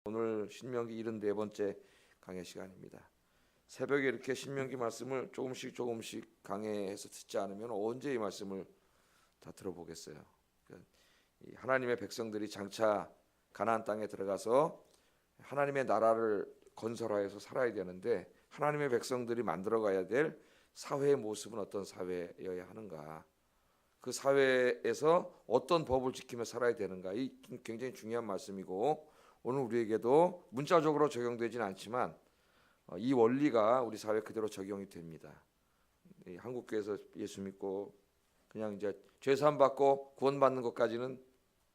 오늘 신명기 74번째 강해 시간입니다. 새벽에 이렇게 신명기 말씀을 조금씩 강해해서 듣지 않으면 언제 이 말씀을 다 들어보겠어요. 이 하나님의 백성들이 장차 가나안 땅에 들어가서 하나님의 나라를 건설하여서 살아야 되는데, 하나님의 백성들이 만들어가야 될 사회의 모습은 어떤 사회여야 하는가, 그 사회에서 어떤 법을 지키며 살아야 되는가, 이 굉장히 중요한 말씀이고, 오늘 우리에게도 문자적으로 적용되지는 않지만 이 원리가 우리 사회 그대로 적용이 됩니다. 한국교회에서 예수 믿고 그냥 이제 죄사함 받고 구원받는 것까지는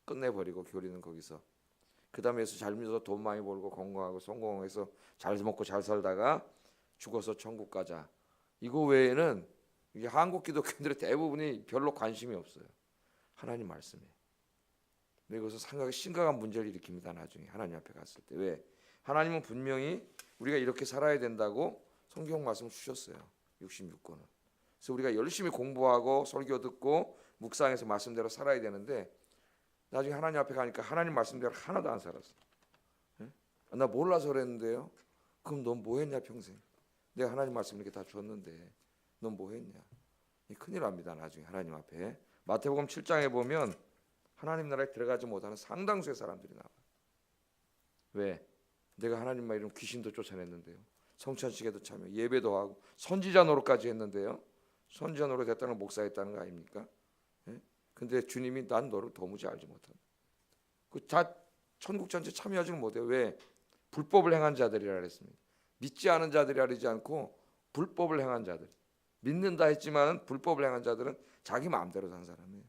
끝내버리고, 교리는 거기서, 그 다음에 예수 잘 믿어서 돈 많이 벌고 건강하고 성공해서 잘 먹고 잘 살다가 죽어서 천국 가자, 이거 외에는 이게 한국 기독교인들의 대부분이 별로 관심이 없어요. 하나님 말씀에. 이것은 상당히 심각한 문제를 일으킵니다. 나중에 하나님 앞에 갔을 때. 왜? 하나님은 분명히 우리가 이렇게 살아야 된다고 성경 말씀을 주셨어요. 66권은. 그래서 우리가 열심히 공부하고 설교 듣고 묵상해서 말씀대로 살아야 되는데, 나중에 하나님 앞에 가니까 하나님 말씀대로 하나도 안 살았어. 나 몰라서 그랬는데요. 그럼 넌 뭐 했냐 평생? 내가 하나님 말씀 이렇게 다 줬는데 넌 뭐 했냐? 큰일 납니다. 나중에 하나님 앞에. 마태복음 7장에 보면 하나님 나라에 들어가지 못하는 상당수의 사람들이 나와요. 왜? 내가 하나님 말 이름 귀신도 쫓아냈는데요, 성찬식에도 참여, 예배도 하고 선지자 노릇까지 했는데요, 선지자 노릇 했다는 건 목사했다는 거 아닙니까? 예? 근데 주님이 난 너를 도무지 알지 못한다. 다 천국 전체 참여하지는 못해요. 왜? 불법을 행한 자들이라 그랬습니다. 믿지 않은 자들이라 그러지 않고 불법을 행한 자들. 믿는다 했지만 불법을 행한 자들은 자기 마음대로 산 사람이에요.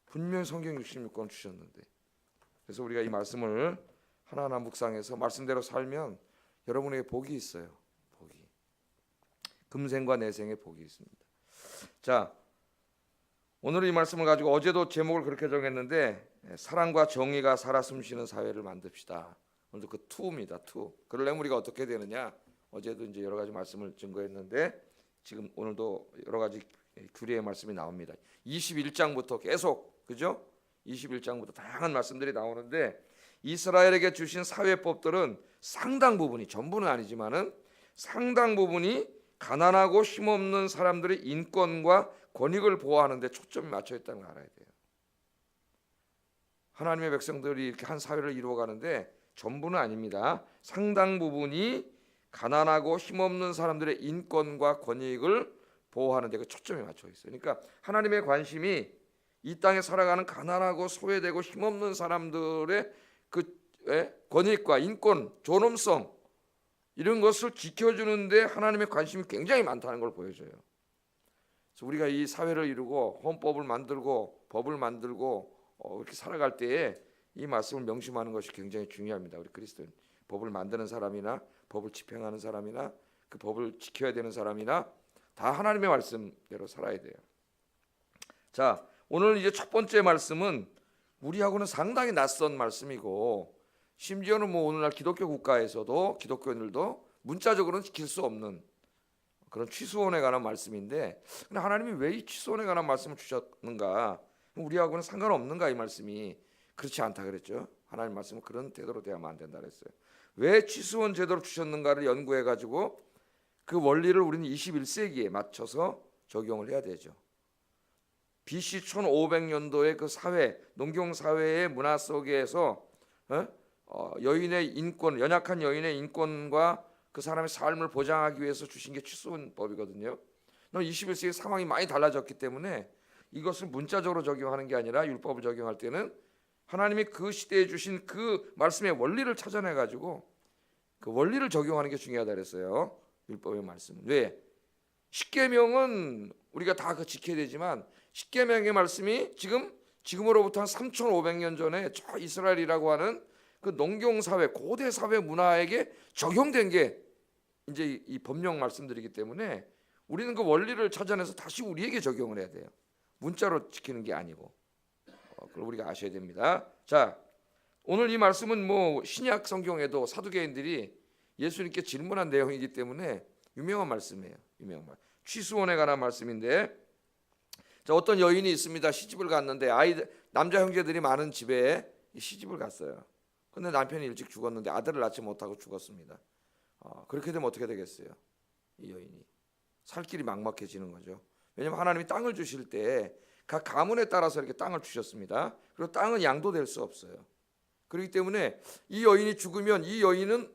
분명히 성경 66권 주셨는데. 그래서 우리가 이 말씀을 하나하나 묵상해서 말씀대로 살면 여러분에게 복이 있어요. 복이. 금생과 내생의 복이 있습니다. 자, 오늘 이 말씀을 가지고 어제도 제목을 그렇게 정했는데, 사랑과 정의가 살아 숨쉬는 사회를 만듭시다. 오늘도 그 투입니다. 투. 그러려면 우리가 어떻게 되느냐? 어제도 이제 여러 가지 말씀을 증거했는데, 지금 오늘도 여러 가지 규례의 말씀이 나옵니다. 21장부터 계속, 그죠? 21장부터 다양한 말씀들이 나오는데, 이스라엘에게 주신 사회법들은 상당 부분이, 전부는 아니지만은 상당 부분이 가난하고 힘없는 사람들의 인권과 권익을 보호하는 데 초점이 맞춰 있다는 걸 알아야 돼요. 하나님의 백성들이 이렇게 한 사회를 이루어가는데 전부는 아닙니다. 상당 부분이 가난하고 힘없는 사람들의 인권과 권익을 보호하는 데 그 초점이 맞춰 있어요. 그러니까 하나님의 관심이 이 땅에 살아가는 가난하고 소외되고 힘없는 사람들의 그 권익과 인권, 존엄성, 이런 것을 지켜주는데 하나님의 관심이 굉장히 많다는 걸 보여줘요. 그래서 우리가 이 사회를 이루고 헌법을 만들고 법을 만들고 이렇게 살아갈 때에 이 말씀을 명심하는 것이 굉장히 중요합니다. 우리 그리스도인, 법을 만드는 사람이나 법을 집행하는 사람이나 그 법을 지켜야 되는 사람이나 다 하나님의 말씀대로 살아야 돼요. 자, 오늘 이제 첫 번째 말씀은 우리하고는 상당히 낯선 말씀이고, 심지어는 뭐 오늘날 기독교 국가에서도 기독교인들도 문자적으로는 지킬 수 없는 그런 취수원에 관한 말씀인데, 근데 하나님이 왜 이 취수원에 관한 말씀을 주셨는가? 우리하고는 상관없는가? 이 말씀이 그렇지 않다 그랬죠. 하나님 말씀은 그런 태도로 대하면 안 된다 그랬어요. 왜 취수원 제도를 주셨는가를 연구해 가지고 그 원리를 우리는 21세기에 맞춰서 적용을 해야 되죠. BC 1500년도의 그 사회, 농경 사회의 문화 속에서 여인의 인권, 연약한 여인의 인권과 그 사람의 삶을 보장하기 위해서 주신 게 취수원법이거든요. 21세기 상황이 많이 달라졌기 때문에 이것을 문자적으로 적용하는 게 아니라 율법을 적용할 때는 하나님이 그 시대에 주신 그 말씀의 원리를 찾아내 가지고 그 원리를 적용하는 게 중요하다 그랬어요. 율법의 말씀은. 왜? 십계명은 우리가 다 그 지켜야 되지만 십계명의 말씀이 지금으로부터 한 3,500년 전에 저 이스라엘이라고 하는 그 농경 사회, 고대 사회 문화에게 적용된 게 이제 이 법령 말씀들이기 때문에 우리는 그 원리를 찾아내서 다시 우리에게 적용을 해야 돼요. 문자로 지키는 게 아니고. 그걸 우리가 아셔야 됩니다. 자, 오늘 이 말씀은 뭐 신약 성경에도 사두개인들이 예수님께 질문한 내용이기 때문에 유명한 말씀이에요. 유명한 말. 취수원에 관한 말씀인데, 자, 어떤 여인이 있습니다. 시집을 갔는데 남자 형제들이 많은 집에 시집을 갔어요. 근데 남편이 일찍 죽었는데 아들을 낳지 못하고 죽었습니다. 그렇게 되면 어떻게 되겠어요? 이 여인이 살 길이 막막해지는 거죠. 왜냐하면 하나님이 땅을 주실 때 각 가문에 따라서 이렇게 땅을 주셨습니다. 그리고 땅은 양도될 수 없어요. 그렇기 때문에 이 여인이 죽으면 이 여인은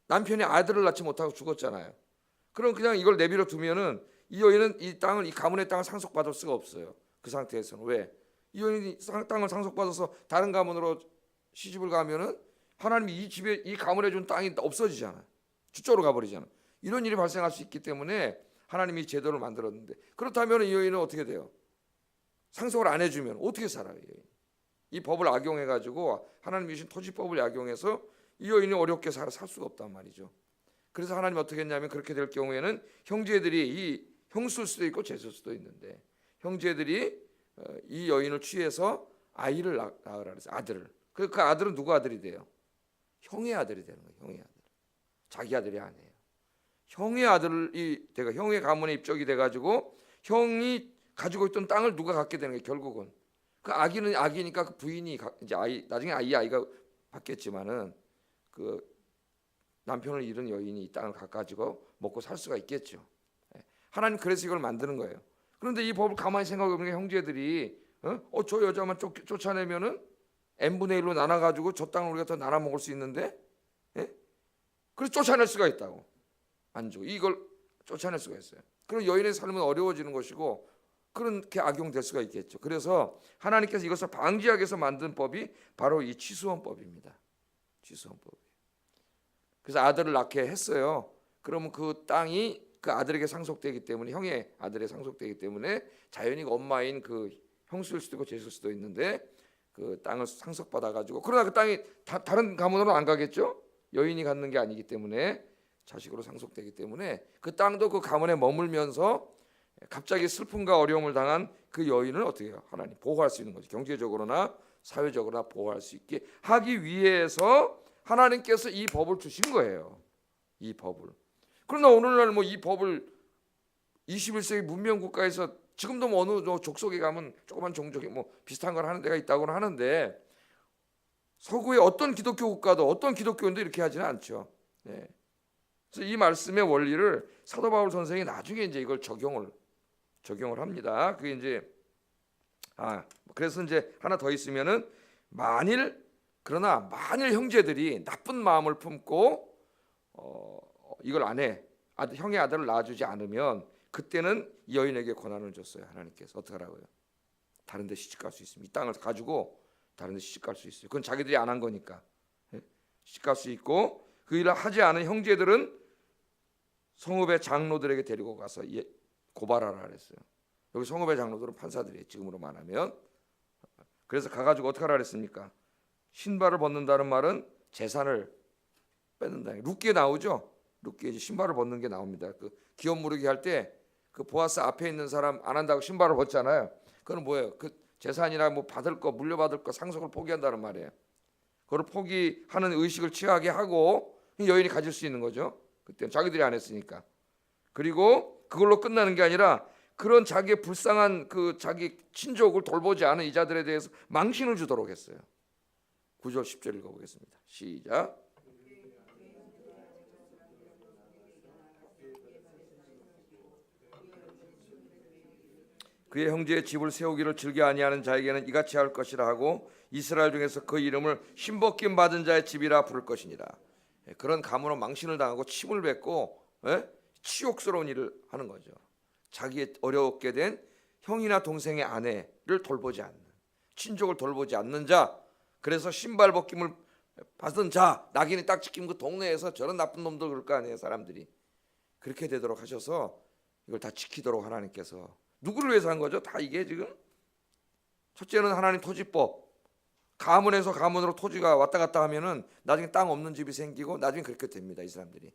남편이 아들을 낳지 못하고 죽었잖아요. 그럼 그냥 이걸 내버려 두면은 이 여인은 이 땅을, 이 가문의 땅을 상속받을 수가 없어요. 그 상태에서는. 왜? 이 여인이 땅을 상속받아서 다른 가문으로 시집을 가면은 하나님이 이 집에, 이 가문에 준 땅이 없어지잖아요. 주저로 가버리잖아요. 이런 일이 발생할 수 있기 때문에 하나님이 제도를 만들었는데, 그렇다면 이 여인은 어떻게 돼요? 상속을 안 해주면 어떻게 살아요? 이 법을 악용해가지고 하나님이 주신 토지법을 악용해서 이 여인이 어렵게 살 수가 없단 말이죠. 그래서 하나님 어떻게 했냐면, 그렇게 될 경우에는 형제들이, 이 형수일 수도 있고 제수일 수도 있는데, 형제들이 이 여인을 취해서 아이를 낳으라 그랬어요. 아들을. 그 아들은 누구 아들이 돼요? 형의 아들이 되는 거예요. 형의 아들. 자기 아들이 아니에요. 형의 아들이 내가 형의 가문에 입적이 돼가지고 형이 가지고 있던 땅을 누가 갖게 되는 거예요. 결국은 그 아기는 아기니까 그 부인이 이제 아이, 나중에 아이가 받겠지만은 그 남편을 잃은 여인이 이 땅을 가지고 먹고 살 수가 있겠죠. 하나님 그래서 이걸 만드는 거예요. 그런데 이 법을 가만히 생각해 보면 형제들이 저 여자만 쫓아내면은 n분의 1로 나눠가지고 저 땅을 우리가 더 나눠 먹을 수 있는데, 그래서 쫓아낼 수가 있다고. 안 주고 이걸 쫓아낼 수가 있어요. 그럼 여인의 삶은 어려워지는 것이고 그렇게 악용될 수가 있겠죠. 그래서 하나님께서 이것을 방지하기 위해서 만든 법이 바로 이 취수원법입니다. 취수원법. 그래서 아들을 낳게 했어요. 그러면 그 땅이 그 아들에게 상속되기 때문에, 형의 아들에 상속되기 때문에 자연히 엄마인 그 형수일 수도 있고 제수일 수도 있는데 그 땅을 상속받아 가지고, 그러나 그 땅이 다른 가문으로 안 가겠죠. 여인이 갖는 게 아니기 때문에 자식으로 상속되기 때문에 그 땅도 그 가문에 머물면서 갑자기 슬픔과 어려움을 당한 그 여인을 어떻게 해요? 하나님 보호할 수 있는 거죠. 경제적으로나 사회적으로나 보호할 수 있게 하기 위해서 하나님께서 이 법을 주신 거예요. 이 법을. 그러나 오늘날 뭐 이 법을 21세기 문명 국가에서 지금도 뭐 어느 족속에 가면 조그만 종족이 뭐 비슷한 걸 하는 데가 있다고는 하는데, 서구의 어떤 기독교 국가도 어떤 기독교인도 이렇게 하지는 않죠. 네. 그래서 이 말씀의 원리를 사도 바울 선생이 나중에 이제 이걸 적용을 합니다. 그게 이제 그래서 이제 하나 더 있으면은 그러나 만일 형제들이 나쁜 마음을 품고 이걸 안 해, 형의 아들을 낳아주지 않으면 그때는 이 여인에게 권한을 줬어요. 하나님께서 어떻게 하라고요? 다른 데 시집갈 수 있습니다. 이 땅을 가지고 다른 데 시집갈 수 있어요. 그건 자기들이 안 한 거니까. 시집갈 수 있고, 그 일을 하지 않은 형제들은 성읍의 장로들에게 데리고 가서 고발하라 그랬어요. 여기 성읍의 장로들은 판사들이에요. 지금으로 말하면. 그래서 가가지고 어떻게 하라 그랬습니까? 신발을 벗는다는 말은 재산을 뺏는다. 룻기에 나오죠. 룻기에 신발을 벗는 게 나옵니다. 그 기업 무르기 할 때 그 보아스 앞에 있는 사람 안 한다고 신발을 벗잖아요. 그건 뭐예요? 그 재산이나 뭐 받을 거, 물려받을 거, 상속을 포기한다는 말이에요. 그걸 포기하는 의식을 취하게 하고 여인이 가질 수 있는 거죠. 그때는 자기들이 안 했으니까. 그리고 그걸로 끝나는 게 아니라 그런 자기의 불쌍한 그 자기 친족을 돌보지 않은 이자들에 대해서 망신을 주도록 했어요. 9절 10절 읽어보겠습니다. 시작. 그의 형제의 집을 세우기를 즐겨 아니하는 자에게는 이같이 할 것이라 하고 이스라엘 중에서 그 이름을 신벗김 받은 자의 집이라 부를 것이니라. 그런 가문은 망신을 당하고 침을 뱉고 치욕스러운 일을 하는 거죠. 자기의 어렵게 된 형이나 동생의 아내를 돌보지 않는, 친족을 돌보지 않는 자, 그래서 신발 벗김을 받은 자, 낙인이 딱 찍힌 그 동네에서 저런 나쁜 놈들 그럴 거 아니에요. 사람들이 그렇게 되도록 하셔서 이걸 다 지키도록 하나님께서 누구를 위해서 한 거죠? 다 이게 지금 첫째는 하나님 토지법, 가문에서 가문으로 토지가 왔다 갔다 하면은 나중에 땅 없는 집이 생기고 나중에 그렇게 됩니다. 이 사람들이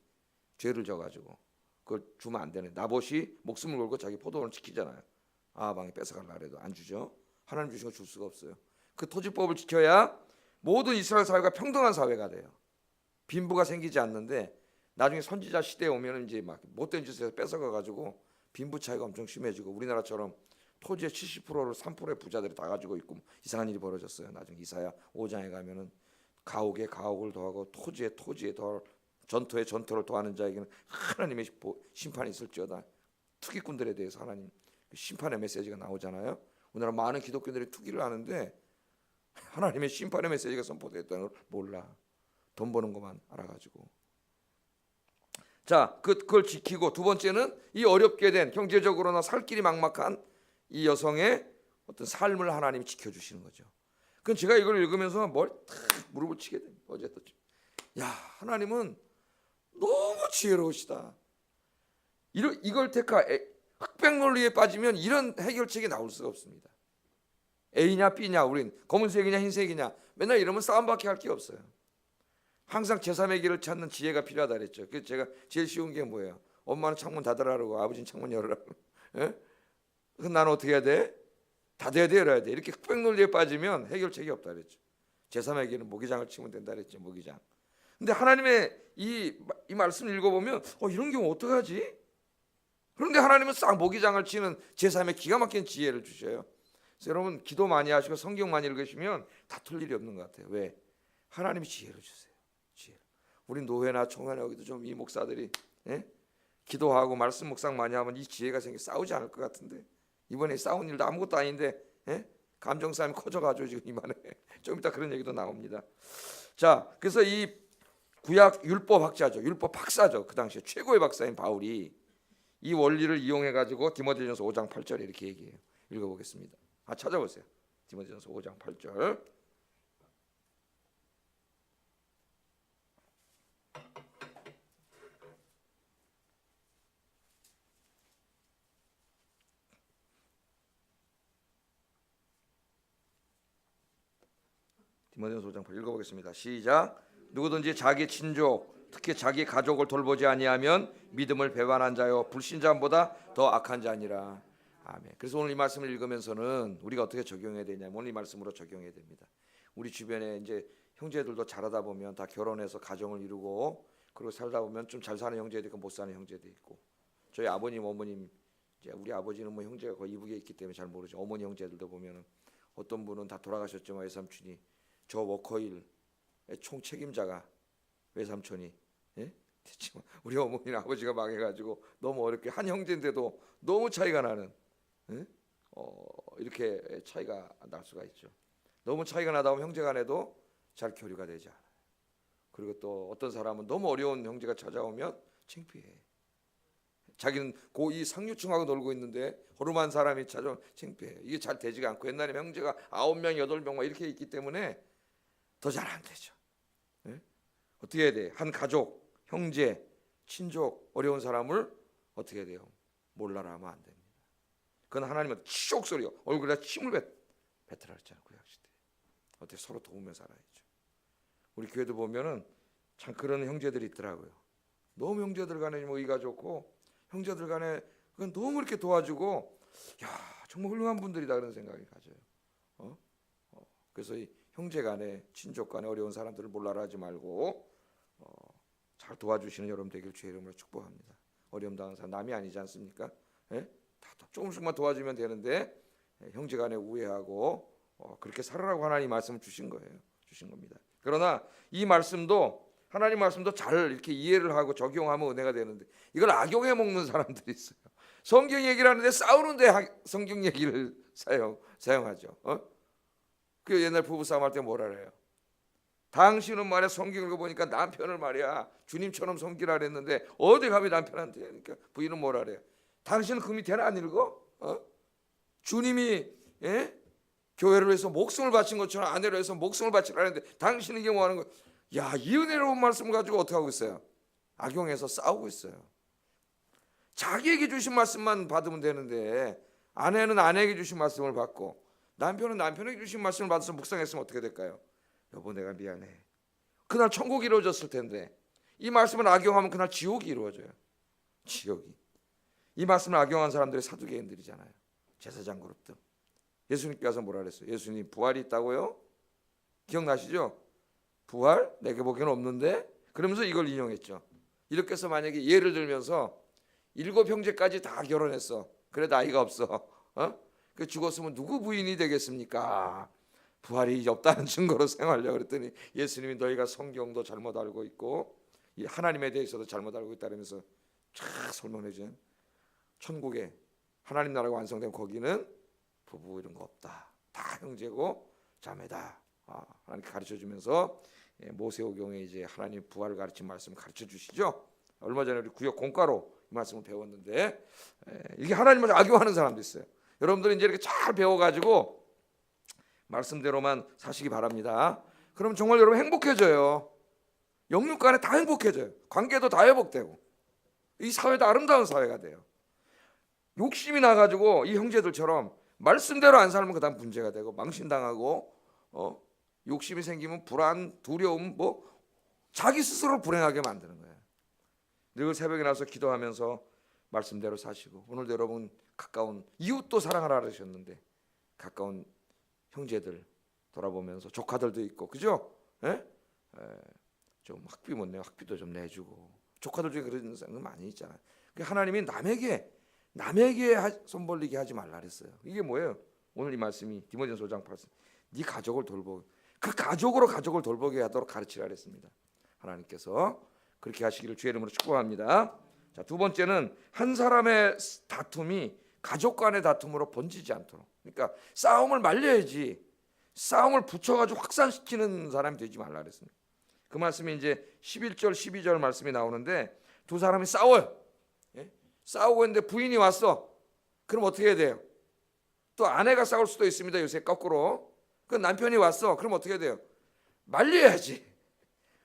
죄를 져가지고 그걸 주면 안 되네. 나봇이 목숨을 걸고 자기 포도원을 지키잖아요. 아방이 뺏어갈라 그래도 안 주죠. 하나님 주신 거 줄 수가 없어요. 그 토지법을 지켜야 모든 이스라엘 사회가 평등한 사회가 돼요. 빈부가 생기지 않는데 나중에 선지자 시대에 오면 이제 막 못된 짓에서 뺏어가가지고 빈부 차이가 엄청 심해지고 우리나라처럼 토지의 70%를 3%의 부자들이 다 가지고 있고 이상한 일이 벌어졌어요. 나중에 이사야 5장에 가면은 가옥에 가옥을 더하고 토지에 토지에 더 전토에 전토를 더하는 자에게는 하나님의 심판이 있을지어다. 투기꾼들에 대해서 하나님 심판의 메시지가 나오잖아요. 오늘날 많은 기독교인들이 투기를 하는데 하나님의 심판의 메시지가 선포됐다는 걸 몰라. 돈 버는 것만 알아가지고. 자, 그걸 지키고, 두 번째는 이 어렵게 된 경제적으로나 살 길이 막막한 이 여성의 어떤 삶을 하나님이 지켜주시는 거죠. 그건 제가 이걸 읽으면서 무릎을 치게 됩니다. 어제도 야, 하나님은 너무 지혜로우시다. 이걸 흑백 논리에 빠지면 이런 해결책이 나올 수가 없습니다. A냐 B냐, 우린 검은색이냐 흰색이냐 맨날 이러면 싸움밖에 할 게 없어요. 항상 제3의 길을 찾는 지혜가 필요하다 그랬죠. 그래서 제가 제일 쉬운 게 뭐예요? 엄마는 창문 닫으라고, 아버지는 창문 열으라고. 예? 그럼 나는 어떻게 해야 돼? 닫아야 돼, 열어야 돼. 이렇게 흑백 논리에 빠지면 해결책이 없다 그랬죠. 제3의 길은 모기장을 치면 된다 그랬죠. 모기장. 근데 하나님의 이 말씀을 읽어보면 이런 경우 어떡하지? 그런데 하나님은 싹 모기장을 치는 제3의 기가 막힌 지혜를 주셔요. 그래서 여러분 기도 많이 하시고 성경 많이 읽으시면 다툴 일이 없는 것 같아요. 왜? 하나님이 지혜를 주세요. 지혜. 우리 노회나 총회나 여기도 좀 이 목사들이 기도하고 말씀 묵상 많이 하면 이 지혜가 생겨 싸우지 않을 것 같은데 이번에 싸운 일도 아무것도 아닌데 감정 싸움이 커져가지고 지금 이만해. 좀 이따 그런 얘기도 나옵니다. 자, 그래서 이 구약 율법 학자죠. 율법 박사죠. 그 당시에 최고의 박사인 바울이 이 원리를 이용해 가지고 디모데전서 5장 8절에 이렇게 얘기해요. 읽어보겠습니다. 찾아보세요. 디모데전서 5장 8절. 디모데전서 5장 8절 읽어보겠습니다. 시작. 누구든지 자기 친족 특히 자기 가족을 돌보지 아니하면 믿음을 배반한 자요 불신자보다 더 악한 자니라. 아멘. 그래서 오늘 이 말씀을 읽으면서는 우리가 어떻게 적용해야 되냐면 오늘 이 말씀으로 적용해야 됩니다. 우리 주변에 이제 형제들도 자라다 보면 다 결혼해서 가정을 이루고 그리고 살다 보면 좀 잘 사는 형제도 있고 못 사는 형제도 있고 저희 아버님 어머님 이제 우리 아버지는 뭐 형제가 거의 이북에 있기 때문에 잘 모르죠. 어머니 형제들도 보면은 어떤 분은 다 돌아가셨지만 외삼촌이 저 워커힐의 총 책임자가 외삼촌이 됐지만 우리 어머니는 아버지가 망해가지고 너무 어렵게 한 형제인데도 너무 차이가 나는 이렇게 차이가 날 수가 있죠. 너무 차이가 나다 보면 형제간에도 잘 교류가 되지 않아요. 그리고 또 어떤 사람은 너무 어려운 형제가 찾아오면 창피해. 자기는 이 상류층하고 놀고 있는데 허름한 사람이 찾아오면 창피해. 이게 잘 되지가 않고 옛날에 형제가 9명, 8명 막 이렇게 있기 때문에 더 잘 안 되죠. 어떻게 해야 돼? 한 가족, 형제, 친족 어려운 사람을 어떻게 해야 돼요? 몰라라 하면 안 됩니다. 그건 하나님은 치욕 소리요. 얼굴에 침을 뱉으라 했잖아요. 구약시대. 어떻게 서로 도우며 살아야죠. 우리 교회도 보면은 참 그런 형제들이 있더라고요. 너무 형제들 간에 뭐 의가 좋고 형제들 간에 그건 너무 이렇게 도와주고 야 정말 훌륭한 분들이다 그런 생각이 가져요. 그래서 이 형제 간에 친족 간에 어려운 사람들을 몰라라 하지 말고 잘 도와주시는 여러분 되길 주의 이름으로 축복합니다. 어려움 당한 사람 남이 아니지 않습니까? 다 조금씩만 도와주면 되는데 형제 간에 우애하고 그렇게 살아라고 하나님 말씀을 주신 거예요. 주신 겁니다. 그러나 이 말씀도 하나님 말씀도 잘 이렇게 이해를 하고 적용하면 은혜가 되는데 이걸 악용해 먹는 사람들이 있어요. 성경 얘기를 하는데 싸우는데 성경 얘기를 사용하죠. 그 옛날 부부싸움 할 때 뭐라 그래요? 당신은 말이야 성경 읽어보니까 남편을 말이야 주님처럼 섬기라 그랬는데 어디 가면 남편한테 그러니까 부인은 뭐라 그래요? 당신은 그 밑에는 안 읽어? 주님이 교회를 위해서 목숨을 바친 것처럼 아내를 위해서 목숨을 바치라 했는데 당신은 이게 뭐 하는 거야? 야, 이 은혜로운 말씀을 가지고 어떻게 하고 있어요? 악용해서 싸우고 있어요. 자기에게 주신 말씀만 받으면 되는데 아내는 아내에게 주신 말씀을 받고 남편은 남편에게 주신 말씀을 받아서 묵상했으면 어떻게 될까요? 여보 내가 미안해. 그날 천국이 이루어졌을 텐데 이 말씀을 악용하면 그날 지옥이 이루어져요. 지옥이. 이 말씀을 악용한 사람들이 사두개인들이잖아요. 제사장 그룹 등. 예수님께서 뭐라 그랬어요? 예수님 부활이 있다고요? 기억나시죠? 부활? 내게 보기에는 없는데? 그러면서 이걸 인용했죠. 이렇게 해서 만약에 예를 들면서 7형제까지 다 결혼했어. 그래 나이가 없어. 그 죽었으면 누구 부인이 되겠습니까? 부활이 없다는 증거로 생활하려고 그랬더니 예수님이 너희가 성경도 잘못 알고 있고 이 하나님에 대해서도 잘못 알고 있다면서 쫙 설명해준 천국에 하나님 나라가 완성된 거기는 부부 이런 거 없다. 다 형제고 자매다. 하나님께 가르쳐주면서 모세오경에 이제 하나님 부활을 가르친 말씀을 가르쳐주시죠. 얼마 전에 우리 구역 공과로 이 말씀을 배웠는데 이게 하나님을 악용하는 사람도 있어요. 여러분들이 이제 이렇게 잘 배워가지고 말씀대로만 사시기 바랍니다. 그럼 정말 여러분 행복해져요. 영육 간에 다 행복해져요. 관계도 다 회복되고 이 사회도 아름다운 사회가 돼요. 욕심이 나가지고 이 형제들처럼 말씀대로 안 살면 그다음 문제가 되고 망신당하고 욕심이 생기면 불안, 두려움, 뭐 자기 스스로 불행하게 만드는 거예요. 늘 새벽에 나서 기도하면서 말씀대로 사시고 오늘도 여러분 가까운 이웃도 사랑하라 그러셨는데 가까운 형제들 돌아보면서 조카들도 있고 그죠? 좀 학비 못 내요. 학비도 좀 내주고 조카들 중에 그런 사람들 많이 있잖아요. 하나님이 남에게 손 벌리게 하지 말라 그랬어요. 이게 뭐예요? 오늘 이 말씀이 디모데전서 5장 8절 네 가족을 돌보고 그 가족을 돌보게 하도록 가르치라 그랬습니다. 하나님께서 그렇게 하시기를 주의 이름으로 축복합니다. 자, 두 번째는 한 사람의 다툼이 가족 간의 다툼으로 번지지 않도록. 그러니까 싸움을 말려야지 싸움을 붙여가지고 확산시키는 사람이 되지 말라 그랬습니다. 그 말씀이 이제 11절 12절 말씀이 나오는데 두 사람이 싸워요. 싸우고 있는데 부인이 왔어. 그럼 어떻게 해야 돼요? 또 아내가 싸울 수도 있습니다. 요새 거꾸로. 그 남편이 왔어. 그럼 어떻게 해야 돼요? 말려야지.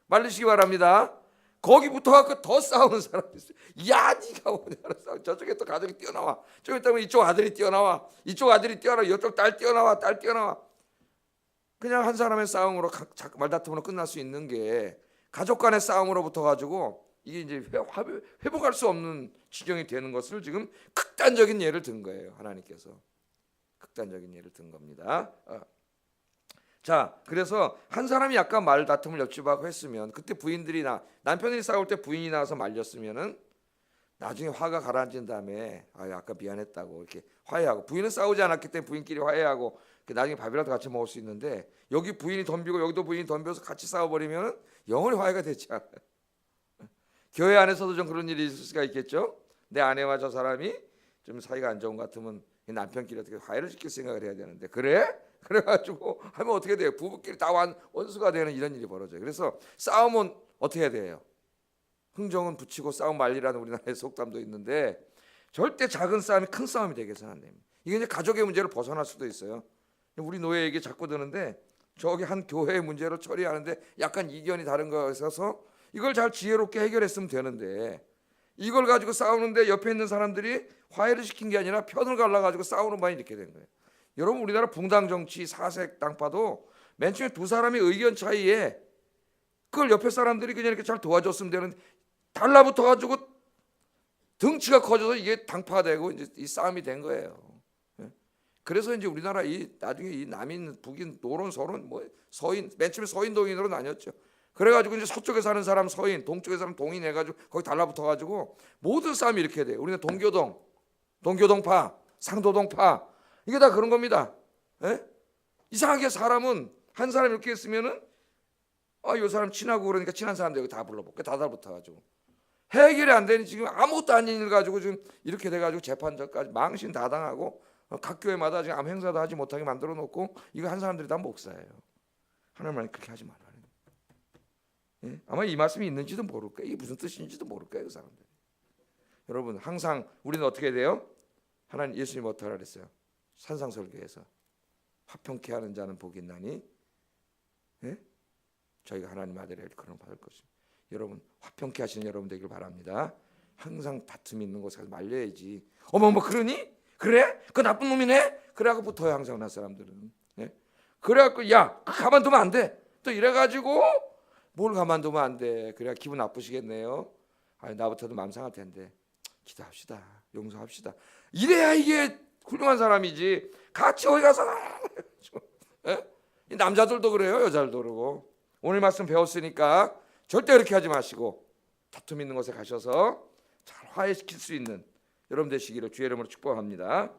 말리시기 바랍니다. 거기부터 갖고 더 싸우는 사람이 있어요. 야, 네가 뭐냐? 저쪽에 또 가족이 뛰어나와. 저기 때문에 이쪽 아들이 뛰어나와. 이쪽 아들이 뛰어나와. 이쪽 딸 뛰어나와. 딸 뛰어나와. 그냥 한 사람의 싸움으로 말다툼으로 끝날 수 있는 게 가족 간의 싸움으로부터 가지고 이게 이제 회복할 수 없는 지경이 되는 것을 지금 극단적인 예를 든 거예요. 하나님께서 극단적인 예를 든 겁니다. 자, 그래서 한 사람이 약간 말다툼을 옆집하고 했으면 그때 남편이 싸울 때 부인이 나와서 말렸으면은 나중에 화가 가라앉은 다음에 아까 미안했다고 이렇게 화해하고 부인은 싸우지 않았기 때문에 부인끼리 화해하고 나중에 밥이라도 같이 먹을 수 있는데 여기 부인이 덤비고 여기도 부인이 덤벼서 같이 싸워버리면 영원히 화해가 되지 않아요. 교회 안에서도 좀 그런 일이 있을 수가 있겠죠. 내 아내와 저 사람이 좀 사이가 안 좋은 것 같으면 남편끼리 어떻게 화해를 시킬 생각을 해야 되는데 그래가지고 하면 어떻게 돼요? 부부끼리 다 원수가 되는 이런 일이 벌어져요. 그래서 싸움은 어떻게 해야 돼요? 흥정은 붙이고 싸움 말리라는 우리나라의 속담도 있는데 절대 작은 싸움이 큰 싸움이 되게 해서는 안 됩니다. 이게 이제 가족의 문제를 벗어날 수도 있어요. 우리 노예 얘기 자꾸 드는데 저기 한 교회의 문제로 처리하는데 약간 이견이 다른 거에 있어서 이걸 잘 지혜롭게 해결했으면 되는데 이걸 가지고 싸우는데 옆에 있는 사람들이 화해를 시킨 게 아니라 편을 갈라가지고 싸우는 바에 이렇게 된 거예요. 여러분 우리나라 붕당 정치 사색 당파도 맨 처음에 두 사람의 의견 차이에 그걸 옆에 사람들이 그냥 이렇게 잘 도와줬으면 되는데 달라붙어 가지고 덩치가 커져서 이게 당파가 되고 이제 이 싸움이 된 거예요. 그래서 이제 우리나라 나중에 이 남인, 북인, 노론, 서론, 뭐 서인, 맨 처음에 서인, 동인으로 나뉘었죠. 그래가지고 이제 서쪽에 사는 사람 서인, 동쪽에 사는 동인 해가지고 거기 달라붙어가지고 모든 싸움이 이렇게 돼요. 우리는 동교동파, 상도동파 이게 다 그런 겁니다. 이상하게 사람은 한 사람 이렇게 했으면은 이 사람 친하고 그러니까 친한 사람들 다 불러볼게 다 달라붙어가지고 해결이 안 되니 지금 아무것도 아닌 일 가지고 지금 이렇게 돼가지고 재판전까지 망신 다 당하고 각 교회마다 지금 암 행사도 하지 못하게 만들어 놓고 이거 한 사람들이 다 목사예요. 하나님 그렇게 하지 말라. 아마 이 말씀이 있는지도 모를 거예요. 이게 무슨 뜻인지도 모를 거예요, 그 사람들. 여러분 항상 우리는 어떻게 돼요? 하나님 예수님 어떻게 하라 그랬어요? 산상설교에서 화평케 하는 자는 복이 있나니 저희가 하나님 아들의 일컬음을 받을 것입니다. 여러분 화평케 하시는 여러분 되길 바랍니다. 항상 다툼이 있는 곳에서 말려야지. 어머 뭐 그러니? 그래? 그 나쁜 놈이네? 그래갖고 붙어요 항상 나 사람들은. 그래갖고 야 가만두면 안 돼. 또 이래가지고 뭘 가만두면 안 돼. 그래야 기분 나쁘시겠네요. 나부터도 마음 상할 텐데 기도합시다. 용서합시다. 이래야 이게 훌륭한 사람이지. 같이 어디 가서 이 남자들도 그래요. 여자들도 그러고. 오늘 말씀 배웠으니까 절대 그렇게 하지 마시고 다툼 있는 곳에 가셔서 잘 화해시킬 수 있는 여러분 되시기를 주의 이름으로 축복합니다.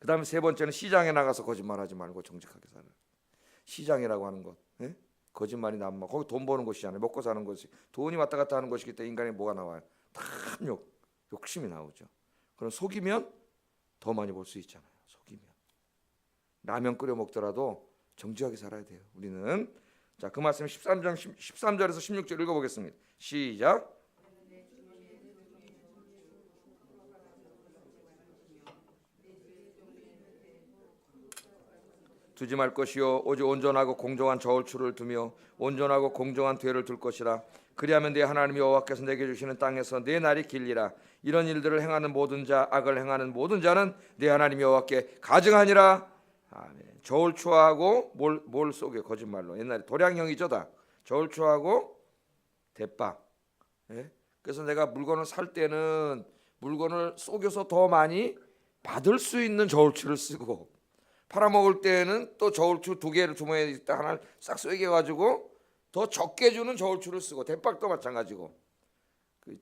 그 다음에 세 번째는 시장에 나가서 거짓말하지 말고 정직하게 살아라. 시장이라고 하는 것, 예? 거짓말이 남아. 거기 돈 버는 곳이잖아요. 먹고 사는 것이 돈이 왔다 갔다 하는 것이기 때문에 인간이 뭐가 나와요? 탐욕, 욕심이 나오죠. 그럼 속이면 더 많이 벌 수 있잖아요. 속이면 라면 끓여 먹더라도 정직하게 살아야 돼요. 우리는 자, 그 말씀 13절에서 16절 읽어보겠습니다. 시작. 두지 말 것이요 오직 온전하고 공정한 저울추를 두며 온전하고 공정한 뒤를 둘 것이라. 그리하면 네 하나님 여호와께서 내게 주시는 땅에서 네 날이 길리라. 이런 일들을 행하는 모든 자, 악을 행하는 모든 자는 네 하나님 여호와께 가증하니라. 아멘. 저울추하고 뭘 속여? 거짓말로. 옛날에 도량형이죠 다. 저울추하고 대박. 예? 그래서 내가 물건을 살 때는 물건을 속여서 더 많이 받을 수 있는 저울추를 쓰고, 팔아먹을 때는 또 저울추 2개를 주머니에 있다 하나를 싹 쏘게 가지고 더 적게 주는 저울추를 쓰고, 대박도 마찬가지고.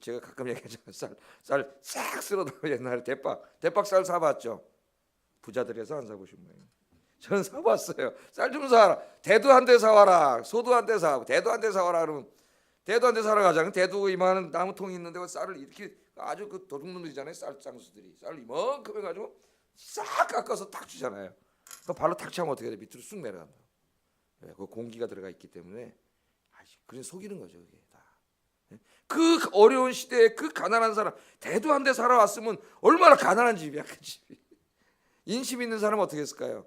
제가 가끔 얘기하잖아요. 쌀 싹 쓸어다가 옛날에 대박 쌀 사봤죠. 부자들에서 안 사보신 거예요. 저는 사봤어요. 쌀 좀 사라. 대두 한 대 사와라. 소두 한 대 사. 대두 한 대 사와라. 그러면 대두 한 대 사러 가자. 대두 이만한 나무통이 있는데 쌀을 이렇게 아주 그 도둑놈들이잖아요. 쌀 장수들이 쌀을 이만큼 해가지고 싹 깎아서 탁 주잖아요. 그 발로 탁 차면 어떻게 돼? 밑으로 쑥 내려간다. 네, 그 공기가 들어가 있기 때문에 그래서 속이는 거죠. 그게 다. 그 어려운 시대에 그 가난한 사람 대두 한 대 살아왔으면 얼마나 가난한 집이야. 그 집이. 인심 있는 사람은 어떻게 했을까요?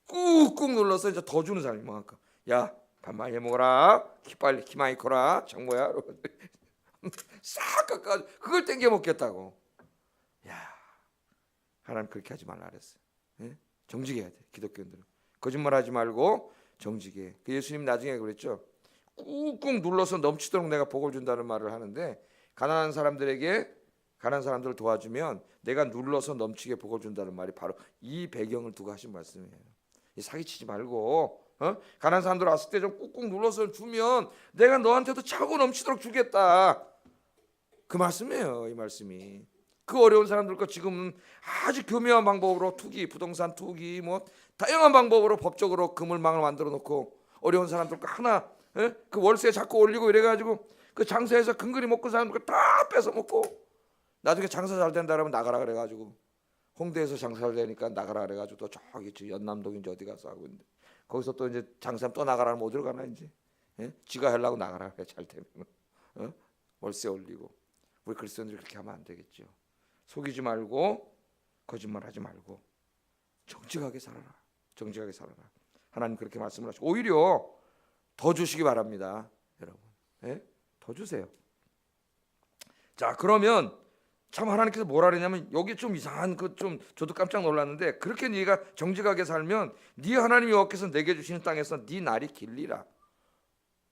꾹꾹 눌러서 이제 더 주는 사람이 뭐할까? 야, 밥 많이 먹어라. 키 많이 커라. 장모야. 싹 깎아 그걸 땡겨 먹겠다고. 야, 하나님 그렇게 하지 말라 그랬어요. 예? 정직해야 돼. 기독교인들은 거짓말하지 말고 정직해. 그 예수님 나중에 그랬죠. 꾹꾹 눌러서 넘치도록 내가 복을 준다는 말을 하는데, 가난한 사람들을 도와주면 내가 눌러서 넘치게 복을 준다는 말이 바로 이 배경을 두고 하신 말씀이에요. 사기치지 말고, 가난한 사람들 왔을 때 좀 꾹꾹 눌러서 주면 내가 너한테도 차고 넘치도록 주겠다. 그 말씀이에요. 이 말씀이. 그 어려운 사람들과 지금은 아주 교묘한 방법으로 투기, 부동산 투기, 뭐 다양한 방법으로 법적으로 그물망을 만들어 놓고 어려운 사람들과 하나, 그 월세 자꾸 올리고 이래가지고 그 장사해서 근근히 먹고 사는 거 다 뺏어 먹고, 나중에 장사 잘 된다 그러면 나가라 그래가지고, 홍대에서 장사를 되니까 나가라 그래가지고 또 저기 연남동인지 어디 가서 하고 있는데, 거기서 또 이제 장사 또 나가라 하면 어디로 가나 이제. 지가 하려고 나가라 그래. 잘 되면 월세 올리고. 우리 그리스도인들이 그렇게 하면 안 되겠죠. 속이지 말고 거짓말하지 말고 정직하게 살아라. 정직하게 살아라. 하나님 그렇게 말씀을 하시고 오히려 더 주시기 바랍니다, 여러분. 더 주세요. 자, 그러면 참 하나님께서 뭐라 그러냐면, 여기 좀 이상한 좀 저도 깜짝 놀랐는데, 그렇게 네가 정직하게 살면 네 하나님 여호와께서 내게 주시는 땅에서 네 날이 길리라.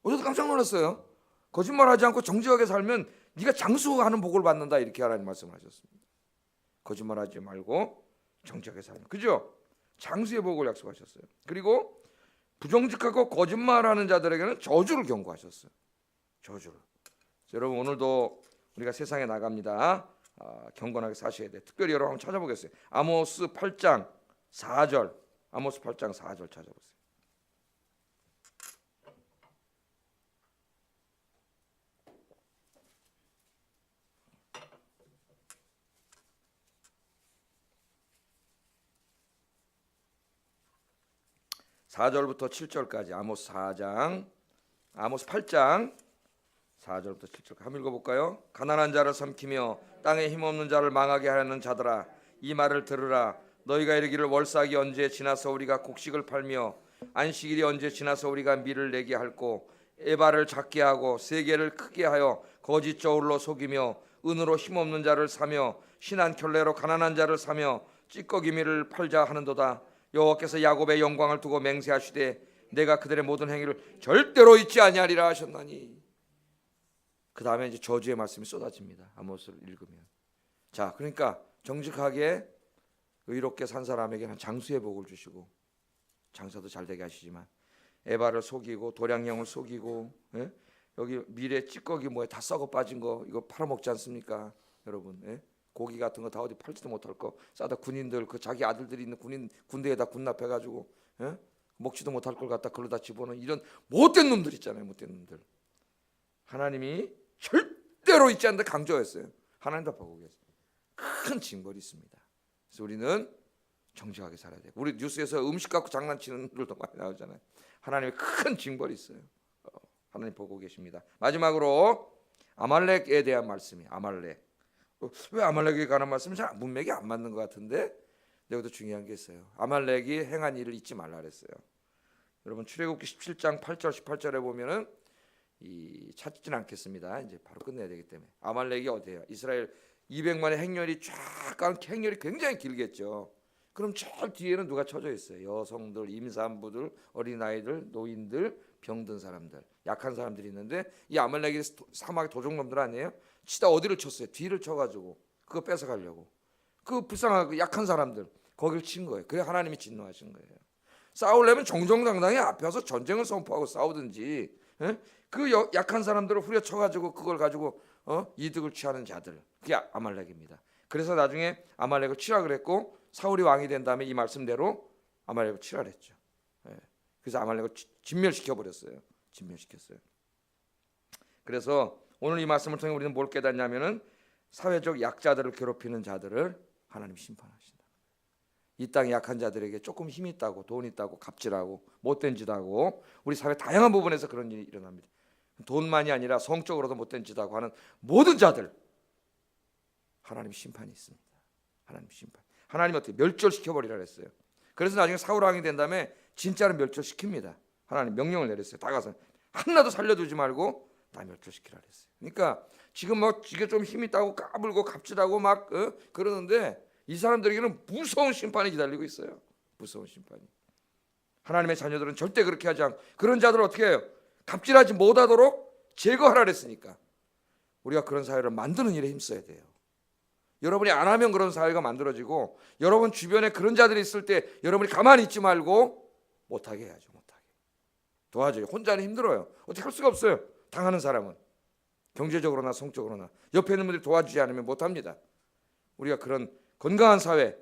저도 깜짝 놀랐어요. 거짓말하지 않고 정직하게 살면 네가 장수하는 복을 받는다, 이렇게 하나님 말씀하셨습니다. 거짓말하지 말고 정직하게 살면, 그죠? 장수의 복을 약속하셨어요. 그리고 부정직하고 거짓말하는 자들에게는 저주를 경고하셨어요. 저주를. 여러분, 오늘도 우리가 세상에 나갑니다. 경건하게 사셔야 돼. 특별히 여러분 한번 찾아보겠어요. 아모스 8장 4절. 아모스 8장 4절 찾아보세요. (4절부터) (7절까지) 아모스 8장 4절부터 7절 한번 읽어볼까요? 가난한 자를 삼키며 땅에 힘없는 자를 망하게 하는 자들아, 이 말을 들으라. 너희가 이르기를 월삭이 언제 지나서 우리가 곡식을 팔며 안식일이 언제 지나서 우리가 밀을 내게 할꼬. 에바를 작게 하고 세계를 크게 하여 거짓 저울로 속이며 은으로 힘없는 자를 사며 신한 켤레로 가난한 자를 사며 찌꺼기미를 팔자 하는도다. 여호와께서 야곱의 영광을 두고 맹세하시되 내가 그들의 모든 행위를 절대로 잊지 아니하리라 하셨나니. 그 다음에 이제 저주의 말씀이 쏟아집니다. 아모스를 읽으면. 자, 그러니까 정직하게 의롭게 산 사람에게는 장수의 복을 주시고 장사도 잘 되게 하시지만, 에바를 속이고 도량령을 속이고, 여기 밀에 찌꺼기 뭐에 다 썩어 빠진 거 이거 팔아먹지 않습니까, 여러분? 고기 같은 거 다 어디 팔지도 못할 거 싸다 군인들, 그 자기 아들들이 있는 군대에다 군납해가지고 먹지도 못할 걸 갖다 그러다 집어넣는 이런 못된 놈들 있잖아요. 못된 놈들. 하나님이 절대로 있지 않는다 강조했어요. 하나님 다 보고 계세요. 큰 징벌이 있습니다. 그래서 우리는 정직하게 살아야 돼요. 우리 뉴스에서 음식 갖고 장난치는 분들도 많이 나오잖아요. 하나님의 큰 징벌이 있어요. 하나님 보고 계십니다. 마지막으로 아말렉에 대한 말씀이 아말렉. 왜 아말렉에 관한 말씀은 잘 문맥이 안 맞는 것 같은데 여기도 중요한 게 있어요. 아말렉이 행한 일을 잊지 말라 그랬어요. 여러분 출애굽기 17장 8절 18절에 보면은 찾지는 않겠습니다. 이제 바로 끝내야 되기 때문에 아말렉이 어디예요? 이스라엘 200만의 행렬이 쫙 가는 행렬이 굉장히 길겠죠. 그럼 제일 뒤에는 누가 쳐져 있어요? 여성들, 임산부들, 어린아이들, 노인들, 병든 사람들, 약한 사람들이 있는데 이 아말렉이 사막의 도적놈들 아니에요? 치다 어디를 쳤어요? 뒤를 쳐가지고 그거 뺏어가려고. 그 불쌍한 약한 사람들 거기를 친 거예요. 그래 하나님이 진노하신 거예요. 싸우려면 정정당당히 앞에서 전쟁을 선포하고 싸우든지, 그 약한 사람들을 후려쳐가지고 그걸 가지고 이득을 취하는 자들, 그게 아말렉입니다. 그래서 나중에 아말렉을 치라 그랬고 사울이 왕이 된 다음에 이 말씀대로 아말렉을 치라 그랬죠. 그래서 아말렉을 진멸시켜 버렸어요. 진멸시켰어요. 그래서 오늘 이 말씀을 통해 우리는 뭘 깨닫냐면은 사회적 약자들을 괴롭히는 자들을 하나님 심판하신다. 이 땅의 약한 자들에게 조금 힘이 있다고, 돈 있다고, 갑질하고, 못된 짓하고, 우리 사회 다양한 부분에서 그런 일이 일어납니다. 돈만이 아니라 성적으로도 못된 짓하고 하는 모든 자들 하나님 심판이 있습니다. 하나님 심판. 하나님 어떻게 멸절시켜버리라 그랬어요. 그래서 나중에 사울 왕이 된 다음에 진짜로 멸절시킵니다. 하나님 명령을 내렸어요. 다 가서 하나도 살려두지 말고 다 멸절시키라 그랬어요. 그러니까 지금 뭐 이게 좀 힘이 있다고 까불고 갑질하고 막 그러는데 이 사람들에게는 무서운 심판이 기다리고 있어요. 무서운 심판이. 하나님의 자녀들은 절대 그렇게 하지 않고 그런 자들을 어떻게 해요? 갑질하지 못하도록 제거하라 그랬으니까 우리가 그런 사회를 만드는 일에 힘써야 돼요. 여러분이 안 하면 그런 사회가 만들어지고 여러분 주변에 그런 자들이 있을 때 여러분이 가만히 있지 말고 못하게 해야죠. 못하게 도와줘요. 혼자는 힘들어요. 어떻게 할 수가 없어요. 당하는 사람은 경제적으로나 성적으로나 옆에 있는 분들이 도와주지 않으면 못합니다. 우리가 그런 건강한 사회,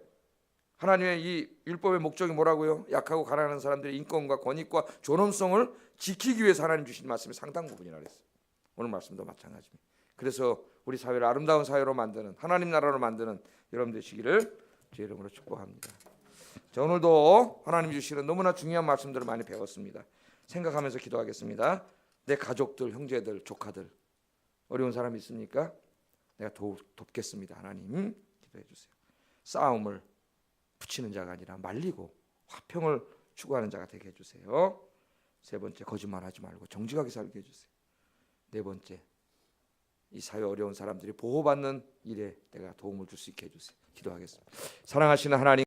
하나님의 이 율법의 목적이 뭐라고요? 약하고 가난한 사람들의 인권과 권익과 존엄성을 지키기 위해서 하나님 주신 말씀이 상당 부분이라 그랬어요. 오늘 말씀도 마찬가지입니다. 그래서 우리 사회를 아름다운 사회로 만드는 하나님 나라로 만드는 여러분 되시기를 주의 이름으로 축복합니다. 자, 오늘도 하나님 주시는 너무나 중요한 말씀들을 많이 배웠습니다. 생각하면서 기도하겠습니다. 내 가족들, 형제들, 조카들 어려운 사람 있습니까? 내가 돕겠습니다. 하나님 기도해 주세요. 싸움을 붙이는 자가 아니라 말리고 화평을 추구하는 자가 되게 해주세요. 세 번째, 거짓말하지 말고 정직하게 살게 해주세요. 네 번째, 이 사회 어려운 사람들이 보호받는 일에 내가 도움을 줄 수 있게 해주세요. 기도하겠습니다. 사랑하시는 하나님,